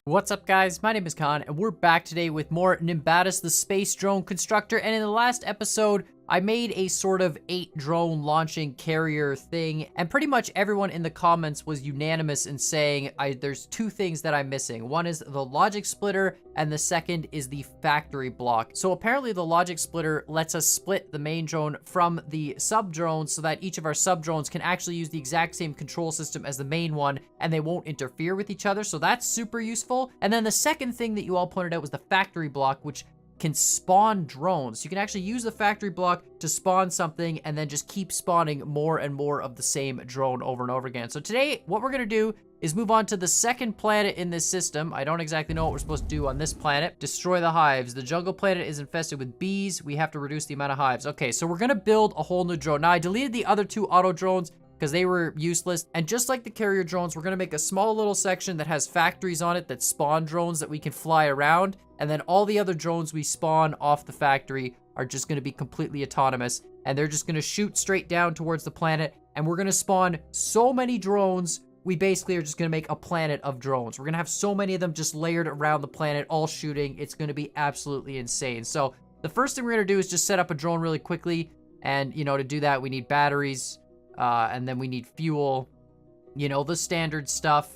What's up, guys? My name is Khan, and we're back today with more Nimbatus, the Space Drone Constructor. And in the last episode, I made a sort of 8 drone launching carrier thing, and pretty much everyone in the comments was unanimous in saying there's 2 things that I'm missing. One is the logic splitter, and the second is the factory block. So apparently the logic splitter lets us split the main drone from the sub drones so that each of our sub drones can actually use the exact same control system as the main one, and they won't interfere with each other. So that's super useful. And then the second thing that you all pointed out was the factory block, which can spawn drones. You can actually use the factory block to spawn something and then just keep spawning more and more of the same drone over and over again. So today, what we're gonna do is move on to the second planet in this system. I don't exactly know what we're supposed to do on this planet. Destroy the hives. The jungle planet is infested with bees. We have to reduce the amount of hives. Okay, so we're gonna build a whole new drone. Now, I deleted the other 2 auto drones because they were useless. And just like the carrier drones, we're gonna make a small little section that has factories on it that spawn drones that we can fly around. And then all the other drones we spawn off the factory are just gonna be completely autonomous. And they're just gonna shoot straight down towards the planet. And we're gonna spawn so many drones, we basically are just gonna make a planet of drones. We're gonna have so many of them just layered around the planet, all shooting. It's gonna be absolutely insane. So the first thing we're gonna do is just set up a drone really quickly. And, you know, to do that, we need batteries. And then we need fuel, you know, the standard stuff.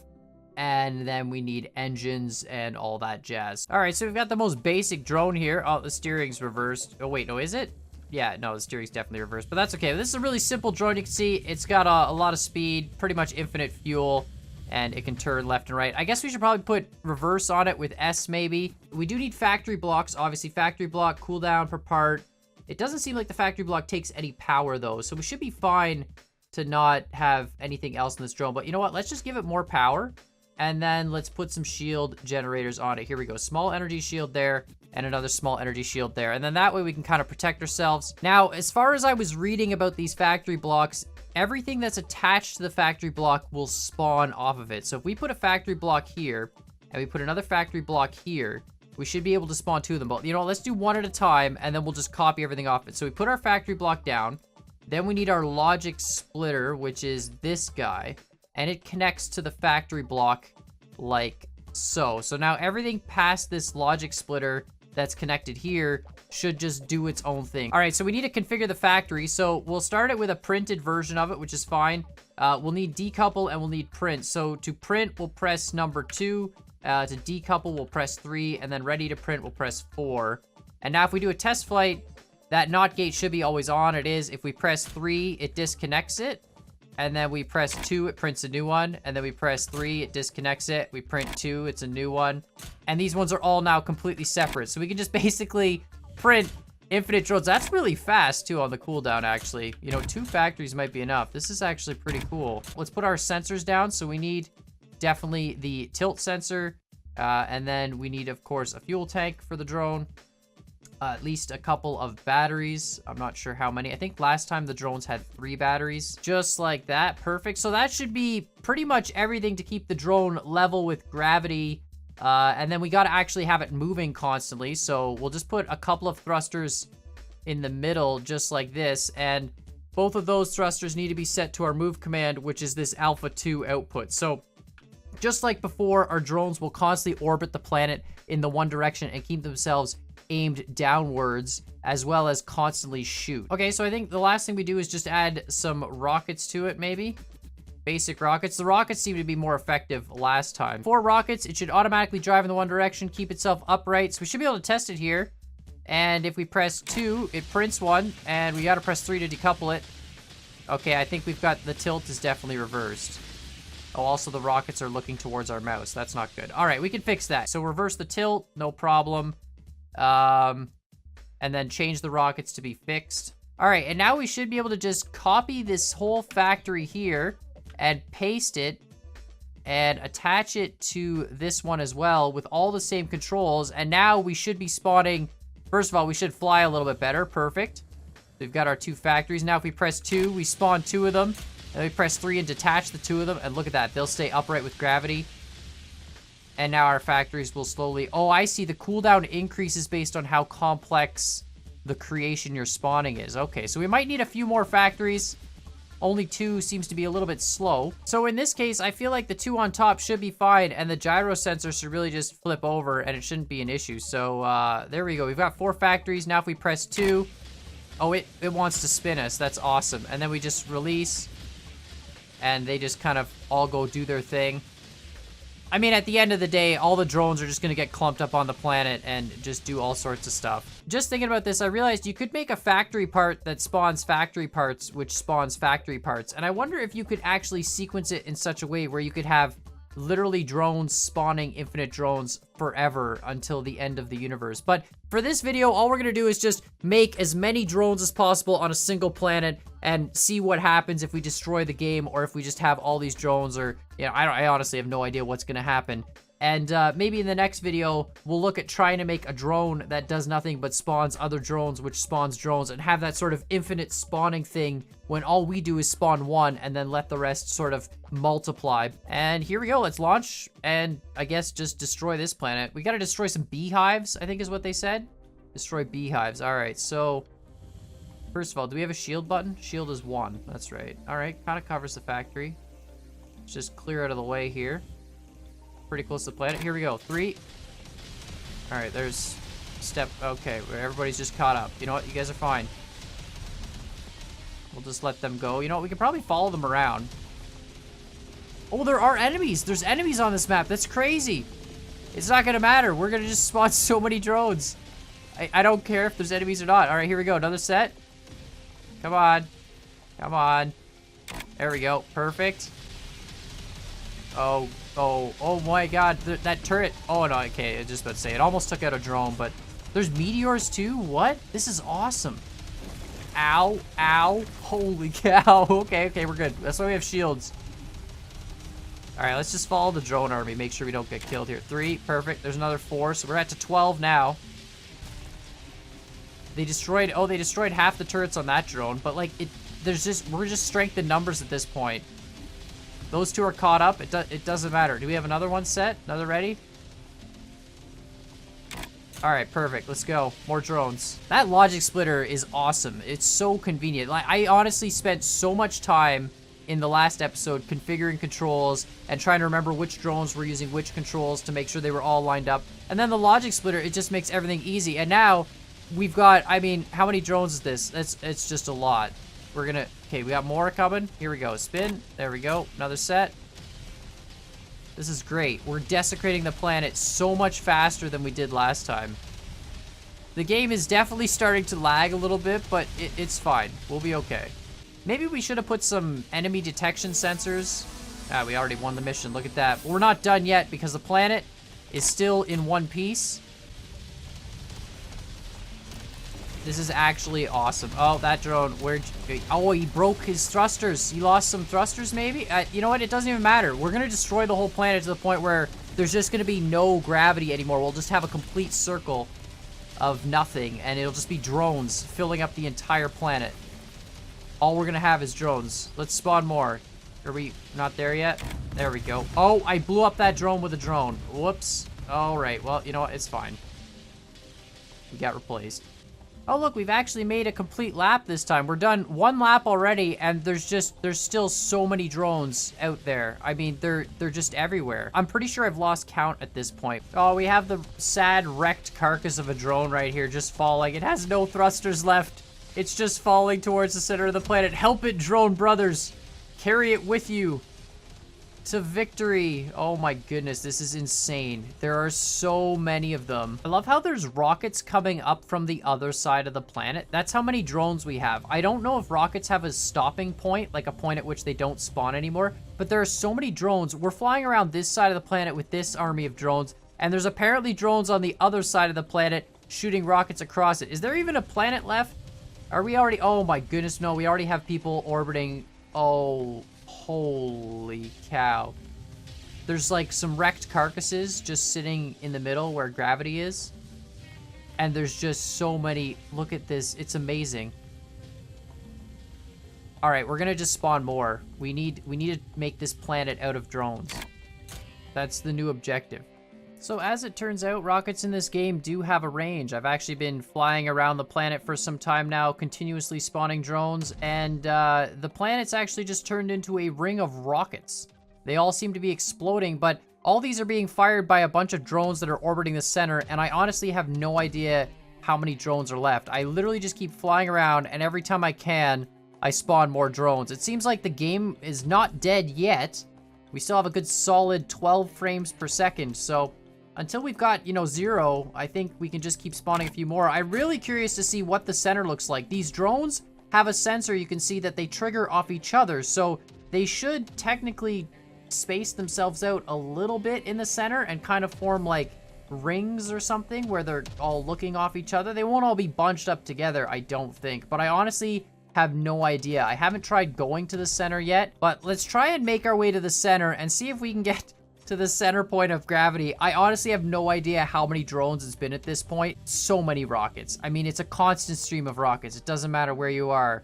And then we need engines and all that jazz. All right, so we've got the most basic drone here. Oh, the steering's reversed. Oh, wait, no, is it? Yeah, no, the steering's definitely reversed, but that's okay. This is a really simple drone. You can see it's got a lot of speed, pretty much infinite fuel, and it can turn left and right. I guess we should probably put reverse on it with S, maybe. We do need factory blocks. Obviously, factory block, cooldown per part. It doesn't seem like the factory block takes any power, though, so we should be fine to not have anything else in this drone. But you know what? Let's just give it more power. And then let's put some shield generators on it. Here we go. Small energy shield there and another small energy shield there. And then that way we can kind of protect ourselves. Now, as far as I was reading about these factory blocks, everything that's attached to the factory block will spawn off of it. So if we put a factory block here and we put another factory block here, we should be able to spawn 2 of them. But, you know, let's do 1 at a time and then we'll just copy everything off it. So we put our factory block down. Then we need our logic splitter, which is this guy. And it connects to the factory block like so. So now everything past this logic splitter that's connected here should just do its own thing. All right, so we need to configure the factory. So we'll start it with a printed version of it, which is fine. We'll need decouple and we'll need print. So to print, we'll press number 2. To decouple, we'll press 3. And then ready to print, we'll press 4. And now if we do a test flight, that NOT gate should be always on. It is. If we press 3, it disconnects it. And then we press 2, it prints a new one. And then we press 3, it disconnects it. We print 2, it's a new one. And these ones are all now completely separate. So we can just basically print infinite drones. That's really fast, too, on the cooldown, actually. You know, 2 factories might be enough. This is actually pretty cool. Let's put our sensors down. So we need definitely the tilt sensor. And then we need, of course, a fuel tank for the drone. At least a couple of batteries. I'm not sure how many. I think last time the drones had 3 batteries. Just like that. Perfect. So that should be pretty much everything to keep the drone level with gravity. And then we got to actually have it moving constantly. So we'll just put a couple of thrusters in the middle just like this. And both of those thrusters need to be set to our move command, which is this Alpha 2 output. So just like before, our drones will constantly orbit the planet in the one direction and keep themselves aimed downwards, as well as constantly shoot. Okay, so I think the last thing we do is just add some rockets to it, maybe. Basic rockets. The rockets seem to be more effective last time. 4 rockets, it should automatically drive in the one direction, keep itself upright. So we should be able to test it here. And if we press 2, it prints 1, and we gotta press 3 to decouple it. Okay, I think we've got the tilt is definitely reversed. Oh, also the rockets are looking towards our mouse. That's not good. All right, we can fix that. So reverse the tilt, no problem. And then change the rockets to be fixed. All right, and now we should be able to just copy this whole factory here and paste it and attach it to this one as well with all the same controls. And now we should be spawning. First of all, we should fly a little bit better. Perfect. We've got our 2 factories. Now if we press 2, we spawn 2 of them. And we press 3 and detach the 2 of them. And look at that. They'll stay upright with gravity. And now our factories will slowly... Oh, I see. The cooldown increases based on how complex the creation you're spawning is. Okay, so we might need a few more factories. Only 2 seems to be a little bit slow. So in this case, I feel like the 2 on top should be fine, and the gyro sensor should really just flip over, and it shouldn't be an issue. So there we go. We've got 4 factories. Now if we press 2, oh, it wants to spin us. That's awesome. And then we just release, and they just kind of all go do their thing. I mean, at the end of the day, all the drones are just going to get clumped up on the planet and just do all sorts of stuff. Just thinking about this, I realized you could make a factory part that spawns factory parts, which spawns factory parts. And I wonder if you could actually sequence it in such a way where you could have literally drones spawning infinite drones forever until the end of the universe. But for this video, all we're gonna do is just make as many drones as possible on a single planet and see what happens if we destroy the game or if we just have all these drones, or, you know, I honestly have no idea what's gonna happen. And maybe in the next video, we'll look at trying to make a drone that does nothing but spawns other drones, which spawns drones, and have that sort of infinite spawning thing when all we do is spawn one and then let the rest sort of multiply. And here we go, let's launch and I guess just destroy this planet. We gotta destroy some beehives, I think is what they said. Destroy beehives. All right, so first of all, do we have a shield button? Shield is 1, that's right. All right, kind of covers the factory. Let's just clear out of the way here. Pretty close to the planet. Here we go. 3. All right, there's step. Okay, everybody's just caught up. You know what? You guys are fine. We'll just let them go. You know what? We could probably follow them around. Oh, there are enemies. There's enemies on this map. That's crazy. It's not going to matter. We're going to just spawn so many drones. I don't care if there's enemies or not. All right, here we go. Another set. Come on. Come on. There we go. Perfect. Oh my god, that turret. Oh no, okay, I was just about to say, it almost took out a drone, but there's meteors too? What? This is awesome. Ow, ow, holy cow. Okay, we're good. That's why we have shields. All right, let's just follow the drone army, make sure we don't get killed here. 3, perfect, there's another 4, so we're at to 12 now. They destroyed half the turrets on that drone, but like, we're just strength in numbers at this point. Those 2 are caught up. It doesn't matter. Do we have another one set? Another ready? All right, perfect. Let's go. More drones. That logic splitter is awesome. It's so convenient. Like, I honestly spent so much time in the last episode configuring controls and trying to remember which drones were using which controls to make sure they were all lined up. And then the logic splitter, it just makes everything easy. And now we've got, I mean, how many drones is this? It's just a lot. We're gonna, okay, we got more coming. Here we go, spin. There we go, another set. This is great. We're desecrating the planet so much faster than we did last time. The game is definitely starting to lag a little bit, but it's fine. We'll be okay. Maybe we should have put some enemy detection sensors. Ah, we already won the mission, look at that. But we're not done yet because the planet is still in one piece. This is actually awesome. Oh, that drone, oh, he broke his thrusters. He lost some thrusters, maybe? You know what? It doesn't even matter. We're going to destroy the whole planet to the point where there's just going to be no gravity anymore. We'll just have a complete circle of nothing, and it'll just be drones filling up the entire planet. All we're going to have is drones. Let's spawn more. Are we not there yet? There we go. Oh, I blew up that drone with a drone. Whoops. All right. Well, you know what? It's fine. We got replaced. Oh, look, we've actually made a complete lap this time. We're done 1 lap already, and there's still so many drones out there. I mean, they're just everywhere. I'm pretty sure I've lost count at this point. Oh, we have the sad wrecked carcass of a drone right here just falling. It has no thrusters left. It's just falling towards the center of the planet. Help it, drone brothers. Carry it with you to victory. Oh my goodness, this is insane. There are so many of them. I love how there's rockets coming up from the other side of the planet. That's how many drones we have. I don't know if rockets have a stopping point, like a point at which they don't spawn anymore, but there are so many drones. We're flying around this side of the planet with this army of drones, and there's apparently drones on the other side of the planet shooting rockets across it. Is there even a planet left? Are we already, oh my goodness, no, we already have people orbiting. Oh, holy cow. There's like some wrecked carcasses just sitting in the middle where gravity is. And there's just so many. Look at this. It's amazing. All right, we're gonna just spawn more. We need to make this planet out of drones. That's the new objective. So as it turns out, rockets in this game do have a range. I've actually been flying around the planet for some time now, continuously spawning drones, and the planet's actually just turned into a ring of rockets. They all seem to be exploding, but all these are being fired by a bunch of drones that are orbiting the center, and I honestly have no idea how many drones are left. I literally just keep flying around, and every time I can, I spawn more drones. It seems like the game is not dead yet. We still have a good solid 12 frames per second, so until we've got, 0, I think we can just keep spawning a few more. I'm really curious to see what the center looks like. These drones have a sensor. You can see that they trigger off each other, so they should technically space themselves out a little bit in the center and kind of form like rings or something where they're all looking off each other. They won't all be bunched up together, I don't think, but I honestly have no idea. I haven't tried going to the center yet, but let's try and make our way to the center and see if we can get to the center point of gravity. I honestly have no idea how many drones it's been at this point. So many rockets. I mean, it's a constant stream of rockets. It doesn't matter where you are.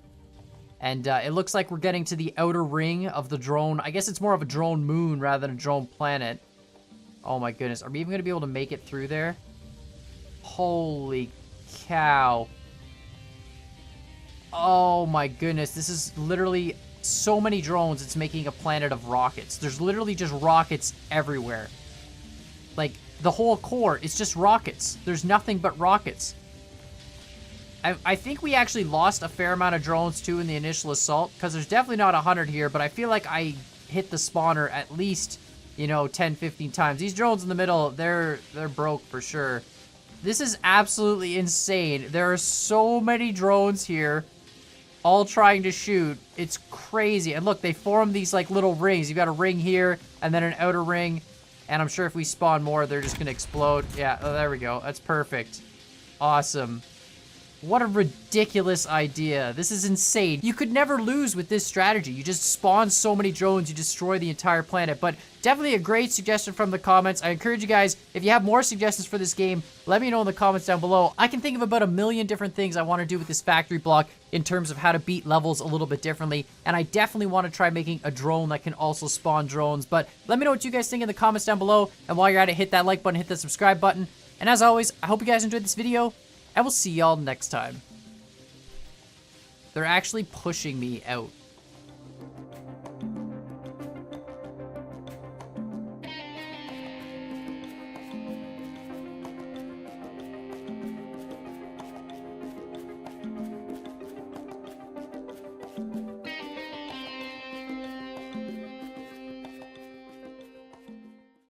And it looks like we're getting to the outer ring of the drone. I guess it's more of a drone moon rather than a drone planet. Oh my goodness. Are we even going to be able to make it through there? Holy cow. Oh my goodness. This is literally so many drones. It's making a planet of rockets. There's literally just rockets everywhere. Like, the whole core, it's just rockets. There's nothing but rockets. I think we actually lost a fair amount of drones too in the initial assault, because there's definitely not 100 here, but I feel like I hit the spawner at least, 10, 15 times. These drones in the middle, they're broke for sure. This is absolutely insane. There are so many drones here, all trying to shoot. It's crazy. And look, they form these like little rings. You've got a ring here, and then an outer ring, and I'm sure if we spawn more, they're just gonna explode. Yeah, oh, there we go. That's perfect. Awesome. What a ridiculous idea. This is insane. You could never lose with this strategy. You just spawn so many drones, you destroy the entire planet. But definitely a great suggestion from the comments. I encourage you guys, if you have more suggestions for this game, let me know in the comments down below. I can think of about 1,000,000 different things I want to do with this factory block in terms of how to beat levels a little bit differently. And I definitely want to try making a drone that can also spawn drones. But let me know what you guys think in the comments down below. And while you're at it, hit that like button, hit the subscribe button. And as always, I hope you guys enjoyed this video, and we'll see y'all next time. They're actually pushing me out.